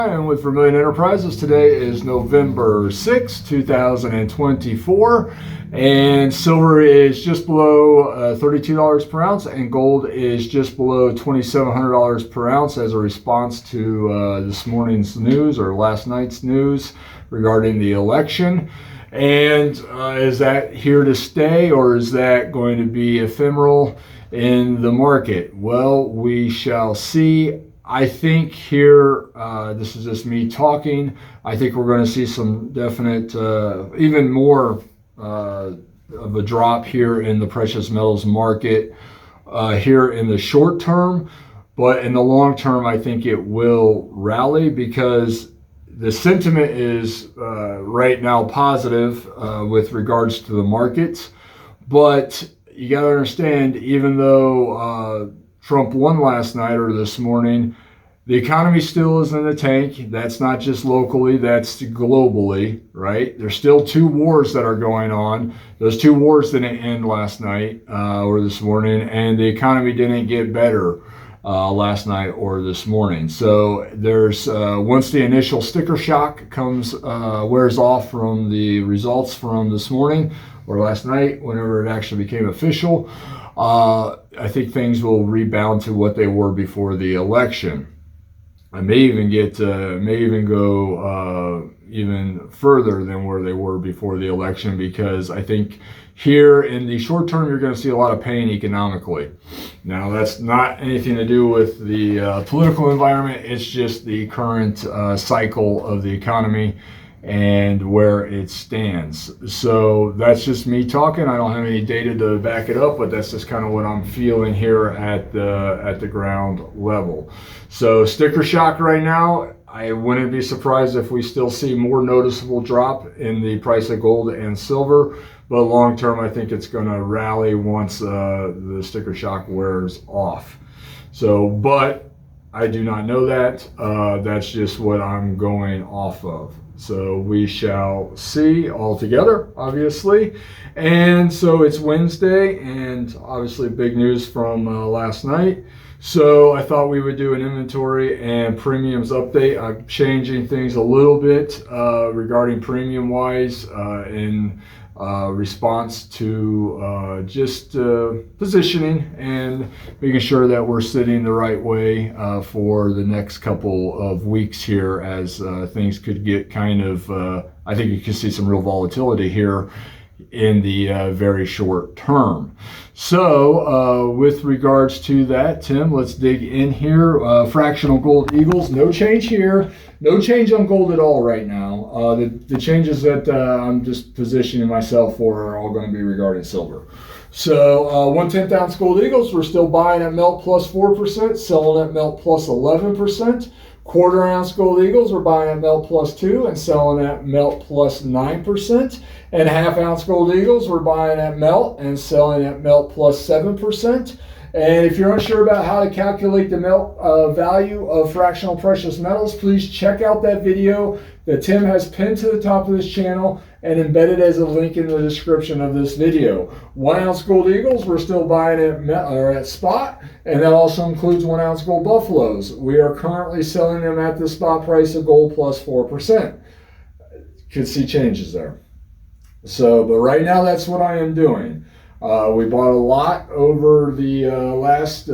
And with Vermillion Enterprises, today is November 6, 2024, and silver is just below $32 per ounce, and gold is just below $2,700 per ounce as a response to this morning's news or last night's news regarding the election. And is that here to stay, or is that going to be ephemeral in the market? Well, we shall see. I think here, this is just me talking, I think we're going to see some definite, even more of a drop here in the precious metals market here in the short term. But in the long term, I think it will rally because the sentiment is right now positive with regards to the markets. But you got to understand, even though Trump won last night or this morning, the economy still is in the tank. That's not just locally, that's globally, right? There's still two wars that are going on. Those two wars didn't end last night or this morning, and the economy didn't get better last night or this morning. So there's once the initial sticker shock wears off from the results from this morning or last night, whenever it actually became official, I think things will rebound to what they were before the election. I may even go even further than where they were before the election, because I think here in the short term you're going to see a lot of pain economically. Now, that's not anything to do with the political environment. It's just the current cycle of the economy and where it stands. So that's just me talking. I don't have any data to back it up, but that's just kind of what I'm feeling here at the ground level. So sticker shock right now. I wouldn't be surprised if we still see more noticeable drop in the price of gold and silver, but long term I think it's going to rally once the sticker shock wears off. So, but I do not know that. That's just what I'm going off of. So we shall see all together, obviously. And so it's Wednesday, and obviously big news from last night. So I thought we would do an inventory and premiums update. I'm changing things a little bit regarding premium wise in response to just positioning and making sure that we're sitting the right way for the next couple of weeks here, as things could get kind of, I think you can see some real volatility here in the very short term. So with regards to that, Tim, let's dig in here. Fractional gold eagles, no change here. No change on gold at all right now. The changes that I'm just positioning myself for are all going to be regarding silver. So 1/10 ounce gold eagles, we're still buying at melt plus 4%, selling at melt plus 11%. Quarter ounce gold eagles, we're buying at melt plus 2 and selling at melt plus 9%. And half ounce gold eagles, we're buying at melt and selling at melt plus 7%. And if you're unsure about how to calculate the melt value of fractional precious metals, please check out that video that Tim has pinned to the top of this channel and embedded as a link in the description of this video. 1 ounce gold eagles, we're still buying at spot, and that also includes 1 ounce gold buffaloes. We are currently selling them at the spot price of gold plus 4%. Could see changes there. So, but right now that's what I am doing. We bought a lot over the last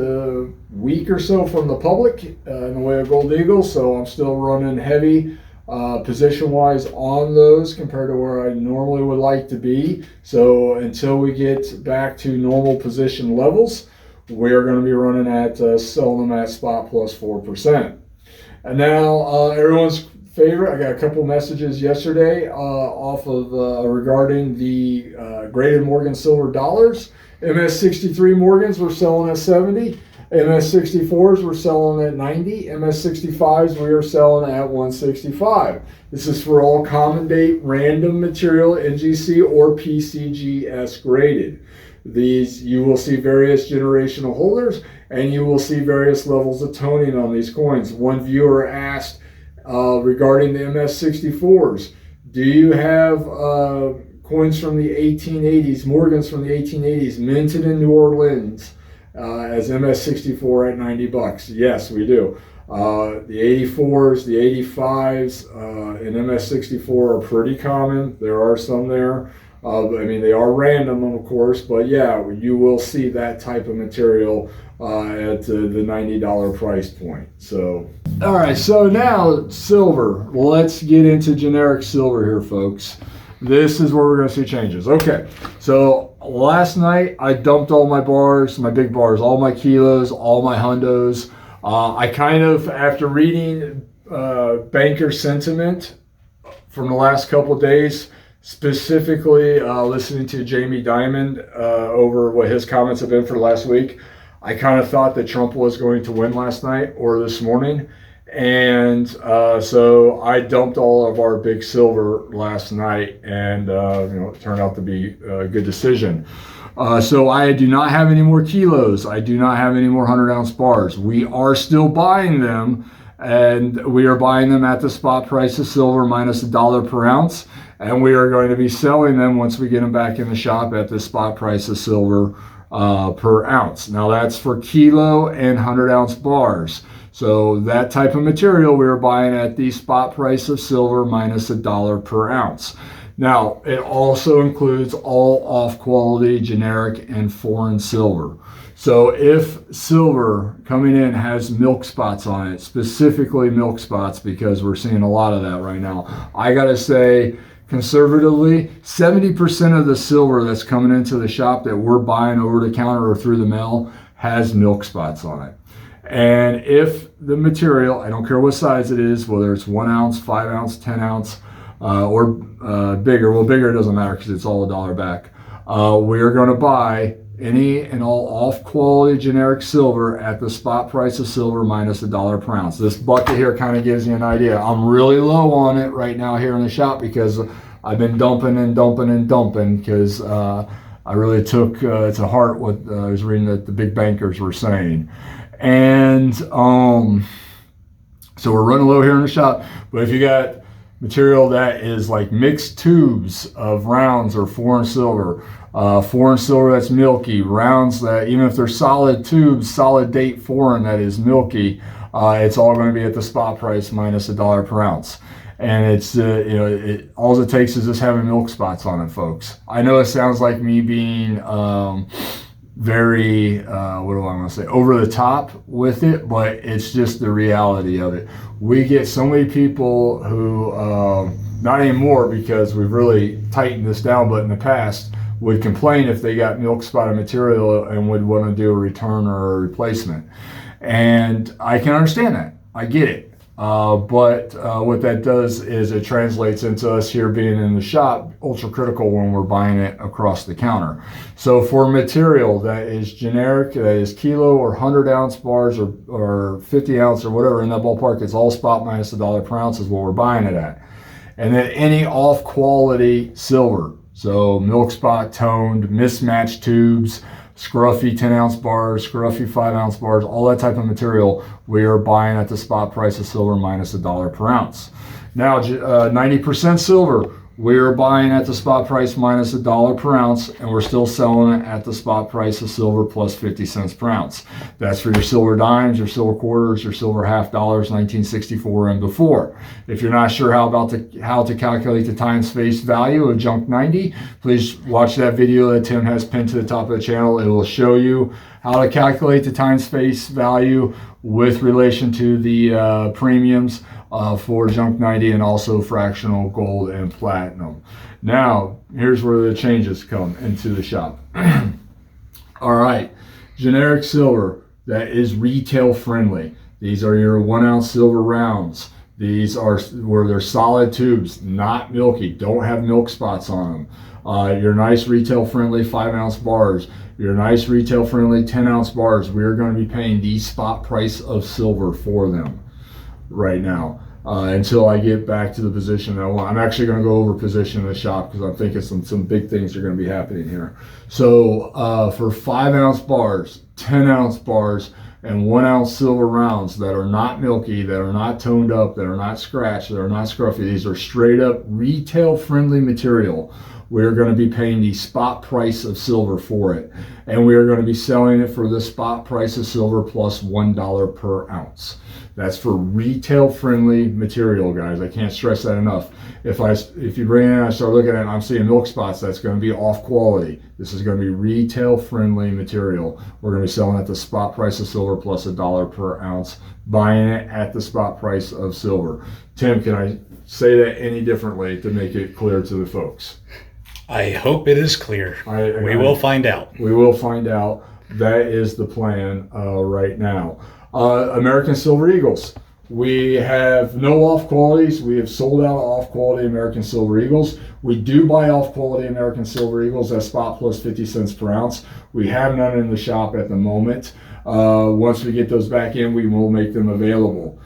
week or so from the public in the way of gold eagles, so I'm still running heavy position wise on those compared to where I normally would like to be. So until we get back to normal position levels, we are going to be running at selling them at spot plus 4%. And now everyone's favorite, I got a couple messages yesterday off of regarding the graded Morgan silver dollars. MS63 Morgans were selling at 70. MS64s we're selling at 90. MS65s we are selling at 165. This is for all common date random material NGC or PCGS graded. These, you will see various generational holders, and you will see various levels of toning on these coins. One viewer asked regarding the MS64s, do you have coins from the 1880s, Morgans from the 1880s, minted in New Orleans as MS64 at $90? Yes, we do. The 84s, the 85s, and MS64 are pretty common. There are some there. I mean, they are random, of course, but yeah, you will see that type of material at the $90 price point. So, all right, so now silver. Let's get into generic silver here, folks. This is where we're going to see changes. Okay, so last night I dumped all my bars, my big bars, all my kilos, all my hundos. I kind of, after reading banker sentiment from the last couple of days, specifically listening to Jamie Dimon over what his comments have been for last week, I kind of thought that Trump was going to win last night or this morning. And so I dumped all of our big silver last night, and it turned out to be a good decision. So I do not have any more kilos. I do not have any more 100-ounce bars. We are still buying them, and we are buying them at the spot price of silver minus $1 per ounce. And we are going to be selling them once we get them back in the shop at the spot price of silver per ounce. Now that's for kilo and 100-ounce bars. So that type of material we are buying at the spot price of silver minus $1 per ounce. Now, it also includes all off-quality, generic, and foreign silver. So if silver coming in has milk spots on it, specifically milk spots, because we're seeing a lot of that right now, I gotta say, conservatively, 70% of the silver that's coming into the shop that we're buying over the counter or through the mail has milk spots on it. And if the material, I don't care what size it is, whether it's 1 ounce, 5 ounce, 10 ounce, or bigger. Well, bigger doesn't matter because it's all $1 back. We are going to buy any and all off-quality generic silver at the spot price of silver minus $1 per ounce. This bucket here kind of gives you an idea. I'm really low on it right now here in the shop because I've been dumping because I really took to heart what I was reading that the big bankers were saying. And so we're running low here in the shop. But if you got material that is like mixed tubes of rounds or foreign silver that's milky, rounds that even if they're solid tubes, solid date foreign that is milky, it's all going to be at the spot price minus $1 per ounce. And it's all it takes is just having milk spots on it, folks. I know it sounds like me being very what do I want to say, over the top with it, but it's just the reality of it. We get so many people who not anymore because we've really tightened this down, but in the past would complain if they got milk spotted material and would want to do a return or a replacement. And I can understand that. I get it. But what that does is it translates into us here being in the shop ultra critical when we're buying it across the counter. So for material that is generic, that is kilo or 100-ounce bars or 50-ounce or whatever in that ballpark, it's all spot minus $1 per ounce is what we're buying it at. And then any off-quality silver, so milk spot toned, mismatched tubes, scruffy 10-ounce bars, scruffy 5-ounce bars, all that type of material, we are buying at the spot price of silver minus $1 per ounce. Now, 90% silver, we are buying at the spot price minus $1 per ounce, and we're still selling it at the spot price of silver plus 50 cents per ounce. That's for your silver dimes, your silver quarters, your silver half dollars, 1964 and before. If you're not sure how to calculate the times face value of junk 90, please watch that video that Tim has pinned to the top of the channel. It will show you how to calculate the times face value with relation to the premiums for junk 90 and also fractional gold and platinum. Now, here's where the changes come into the shop. All right, generic silver that is retail friendly. These are your 1-ounce silver rounds. These are where they're solid tubes, not milky, don't have milk spots on them. Your nice retail friendly 5-ounce bars, your nice retail friendly 10-ounce bars, we're going to be paying the spot price of silver for them right now until I get back to the position that I want. I'm actually going to go over position in the shop because I'm thinking some big things are going to be happening here. So for 5-ounce bars, 10-ounce bars, and 1-ounce silver rounds that are not milky, that are not toned up, that are not scratched, that are not scruffy, these are straight up retail friendly material. We're going to be paying the spot price of silver for it. And we are going to be selling it for the spot price of silver plus $1 per ounce. That's for retail-friendly material, guys. I can't stress that enough. If you bring it in and I start looking at it and I'm seeing milk spots, that's going to be off quality. This is going to be retail-friendly material. We're going to be selling at the spot price of silver plus $1 per ounce, buying it at the spot price of silver. Tim, can I say that any differently to make it clear to the folks? I hope it is clear. We will find out. We will find out. That is the plan right now. American Silver Eagles. We have no off qualities. We have sold out off quality American Silver Eagles. We do buy off quality American Silver Eagles at spot plus 50 cents per ounce. We have none in the shop at the moment. Once we get those back in, we will make them available.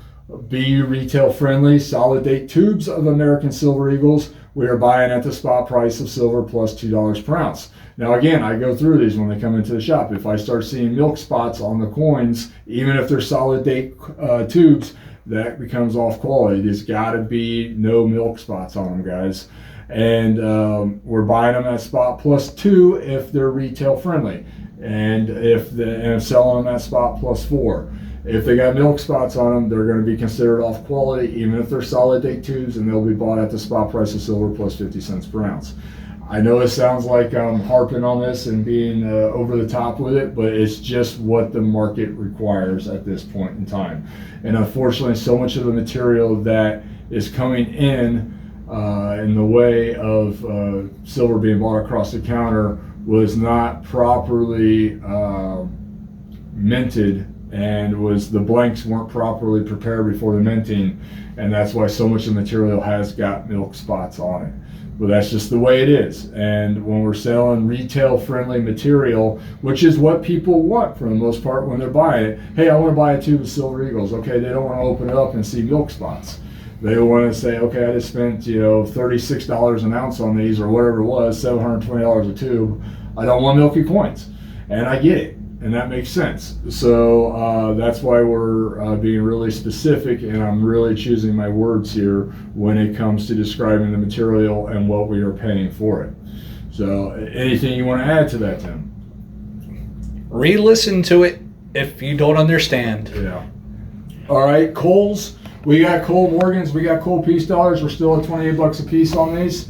Be retail friendly, solid date tubes of American Silver Eagles. We are buying at the spot price of silver plus $2 per ounce. Now again, I go through these when they come into the shop. If I start seeing milk spots on the coins, even if they're solid date tubes, that becomes off quality. There's got to be no milk spots on them, guys. And we're buying them at spot plus 2 if they're retail friendly, and if selling them at spot plus 4. If they got milk spots on them, they're going to be considered off quality, even if they're solid date tubes, and they'll be bought at the spot price of silver plus 50 cents per ounce. I know it sounds like I'm harping on this and being over the top with it, but it's just what the market requires at this point in time. And unfortunately, so much of the material that is coming in the way of silver being bought across the counter was not properly minted, and the blanks weren't properly prepared before the minting, and that's why so much of the material has got milk spots on it. But that's just the way it is. And when we're selling retail friendly material, which is what people want for the most part when they're buying it, hey, I want to buy a tube of Silver Eagles. Okay, they don't want to open it up and see milk spots. They want to say, okay, I just spent $36 an ounce on these, or whatever it was, $720 a tube. I don't want milky coins, and I get it. And that makes sense. So that's why we're being really specific, and I'm really choosing my words here when it comes to describing the material and what we are paying for it. So anything you want to add to that, Tim? Re-listen to it if you don't understand. Yeah. All right, coals. We got coal Morgans. We got coal peace dollars. We're still at $28 a piece on these.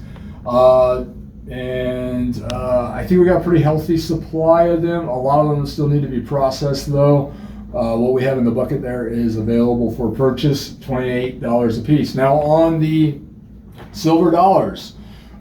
And I think we got a pretty healthy supply of them. A lot of them still need to be processed, though. What we have in the bucket there is available for purchase, $28 a piece. Now on the silver dollars,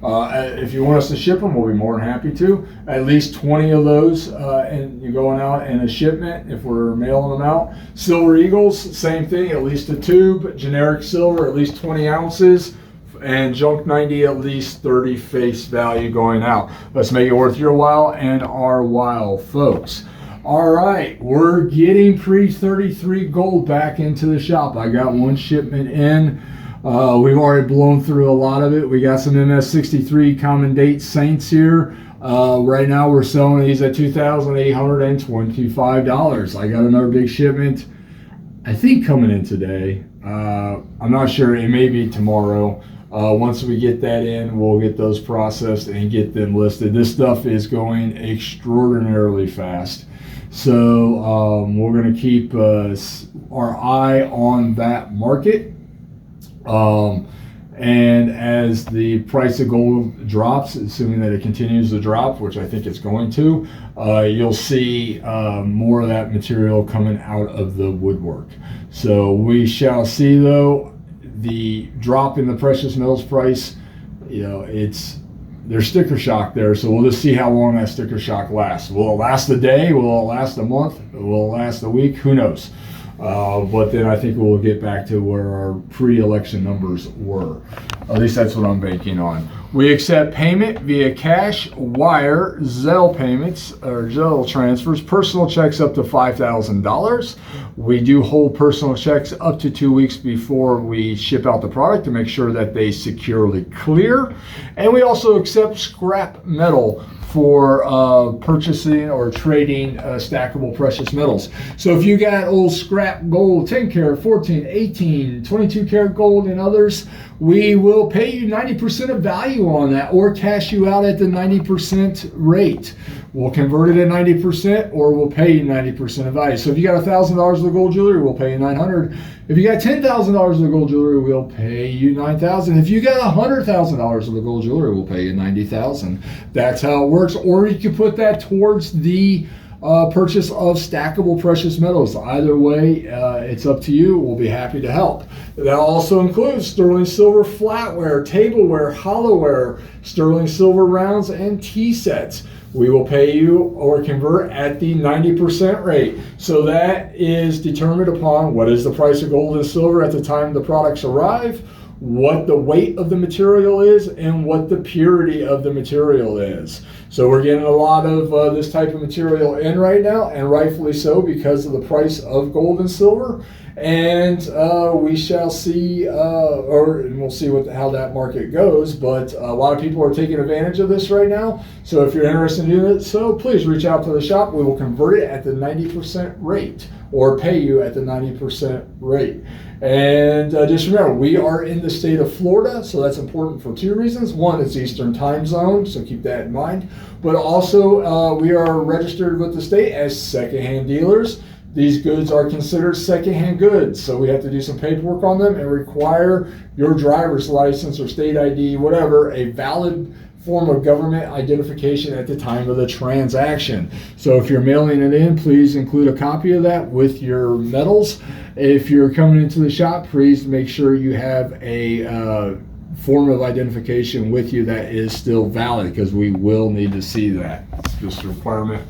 if you want us to ship them, we'll be more than happy to. At least 20 of those, and you're going out in a shipment if we're mailing them out. Silver Eagles, same thing, at least a tube. Generic silver, at least 20 ounces. And junk 90, at least 30 face value going out. Let's make it worth your while and our while, folks. All right, we're getting pre-33 gold back into the shop. I got one shipment in. We've already blown through a lot of it. We got some MS63 common date Saints here. Right now we're selling these at $2,825. I got another big shipment, I think, coming in today. I'm not sure. It may be tomorrow. Once we get that in, we'll get those processed and get them listed. This stuff is going extraordinarily fast. So we're going to keep our eye on that market. And as the price of gold drops, assuming that it continues to drop, which I think it's going to, you'll see more of that material coming out of the woodwork. So we shall see, though. The drop in the precious metals price, there's sticker shock there, so we'll just see how long that sticker shock lasts. Will it last a day? Will it last a month? Will it last a week? Who knows? But then I think we'll get back to where our pre-election numbers were. At least that's what I'm banking on. We accept payment via cash, wire, Zelle payments, or Zelle transfers, personal checks up to $5,000. We do hold personal checks up to 2 weeks before we ship out the product to make sure that they securely clear. And we also accept scrap metal for purchasing or trading stackable precious metals. So if you got old scrap gold, 10 karat, 14, 18, 22 karat gold and others, we will pay you 90% of value on that or cash you out at the 90% rate. we'll convert it at 90%, or we'll pay you 90% of value. So if you got $1,000 of the gold jewelry, we'll pay you $900. If you got $10,000 of the gold jewelry, we'll pay you $9,000. If you got $100,000 of the gold jewelry, we'll pay you $90,000. That's how it works. Or you can put that towards the purchase of stackable precious metals. Either way, it's up to you. We'll be happy to help. That also includes sterling silver flatware, tableware, hollowware, sterling silver rounds, and tea sets. We will pay you or convert at the 90% rate. So that is determined upon what is the price of gold and silver at the time the products arrive, what the weight of the material is, and what the purity of the material is. So we're getting a lot of this type of material in right now, and rightfully so, because of the price of gold and silver. And we shall see, we'll see how that market goes. But a lot of people are taking advantage of this right now. So if you're interested in doing it, so please reach out to the shop. We will convert it at the 90% rate, or pay you at the 90% rate. And just remember, we are in the state of Florida, so that's important for two reasons. One, it's Eastern time zone, so keep that in mind. But also, we are registered with the state as secondhand dealers. These goods are considered secondhand goods, so we have to do some paperwork on them and require your driver's license or state ID, whatever, a valid form of government identification at the time of the transaction. So if you're mailing it in, please include a copy of that with your metals. If you're coming into the shop, please make sure you have a form of identification with you that is still valid, because we will need to see that. It's just a requirement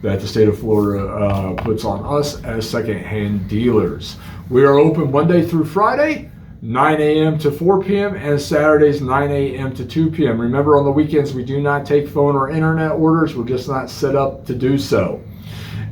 that the state of Florida puts on us as second-hand dealers. We are open Monday through Friday, 9 a.m. to 4 p.m. and Saturdays 9 a.m. to 2 p.m. Remember, on the weekends we do not take phone or internet orders. We're just not set up to do so.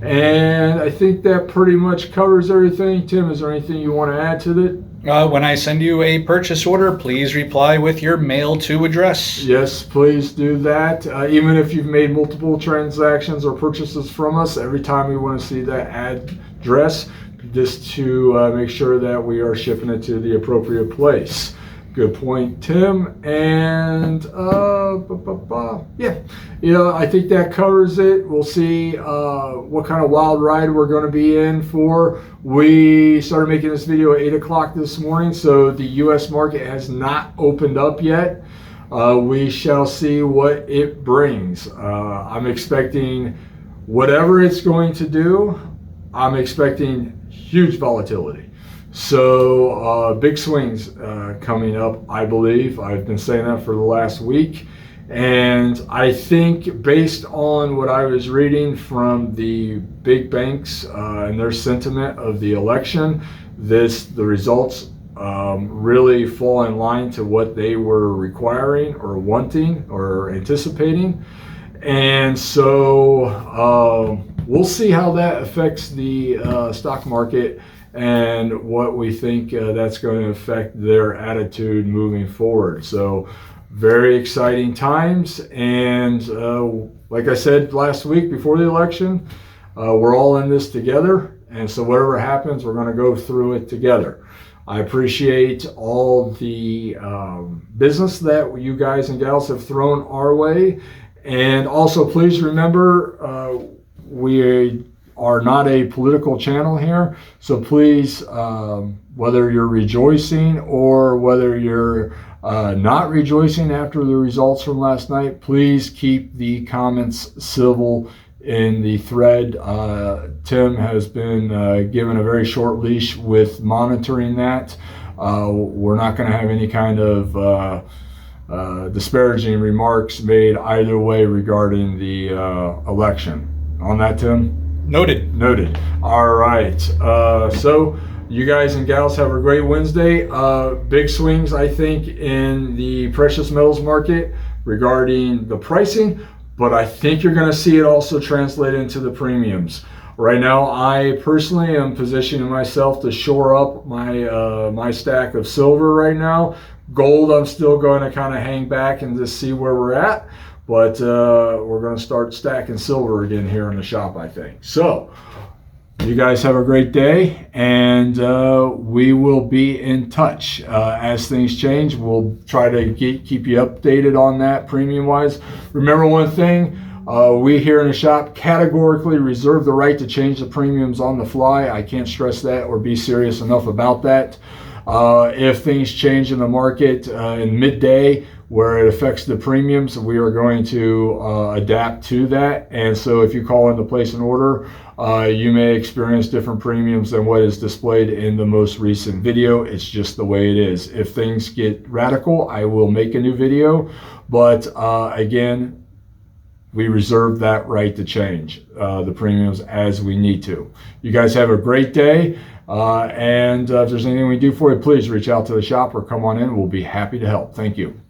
And I think that pretty much covers everything. Tim, is there anything you want to add to it? When I send you a purchase order, please reply with your mail to address. Yes, please do that. Even if you've made multiple transactions or purchases from us, every time we want to see that address, just to make sure that we are shipping it to the appropriate place. Good point, Tim. And yeah, I think that covers it. We'll see what kind of wild ride we're going to be in for. We started making this video at 8 o'clock this morning, so the U.S. market has not opened up yet. We shall see what it brings. I'm expecting whatever it's going to do, I'm expecting huge volatility. So big swings coming up, I believe. I've been saying that for the last week. And I think, based on what I was reading from the big banks and their sentiment of the election, the results really fall in line to what they were requiring or wanting or anticipating. And so we'll see how that affects the stock market, and what we think that's going to affect their attitude moving forward. So very exciting times. And like I said last week before the election, we're all in this together. And so whatever happens, we're going to go through it together. I appreciate all the business that you guys and gals have thrown our way. And also, please remember, we are not a political channel here. So please, whether you're rejoicing or whether you're not rejoicing after the results from last night, please keep the comments civil in the thread. Tim has been given a very short leash with monitoring that. We're not going to have any kind of disparaging remarks made either way regarding the election. On that, Tim? Noted. Noted. All right. So you guys and gals have a great Wednesday. Big swings, I think, in the precious metals market regarding the pricing, but I think you're going to see it also translate into the premiums. Right now, I personally am positioning myself to shore up my stack of silver right now. Gold, I'm still going to kind of hang back and just see where we're at. But we're going to start stacking silver again here in the shop, I think. So you guys have a great day, and we will be in touch as things change. We'll try to keep you updated on that premium-wise. Remember one thing, We here in the shop categorically reserve the right to change the premiums on the fly. I can't stress that or be serious enough about that. If things change in the market in midday where it affects the premiums, we are going to adapt to that. And so if you call in to place an order, you may experience different premiums than what is displayed in the most recent video. It's just the way it is. If things get radical, I will make a new video. But again, we reserve that right to change the premiums as we need to. You guys have a great day. And if there's anything we do for you, please reach out to the shop or come on in. We'll be happy to help. Thank you.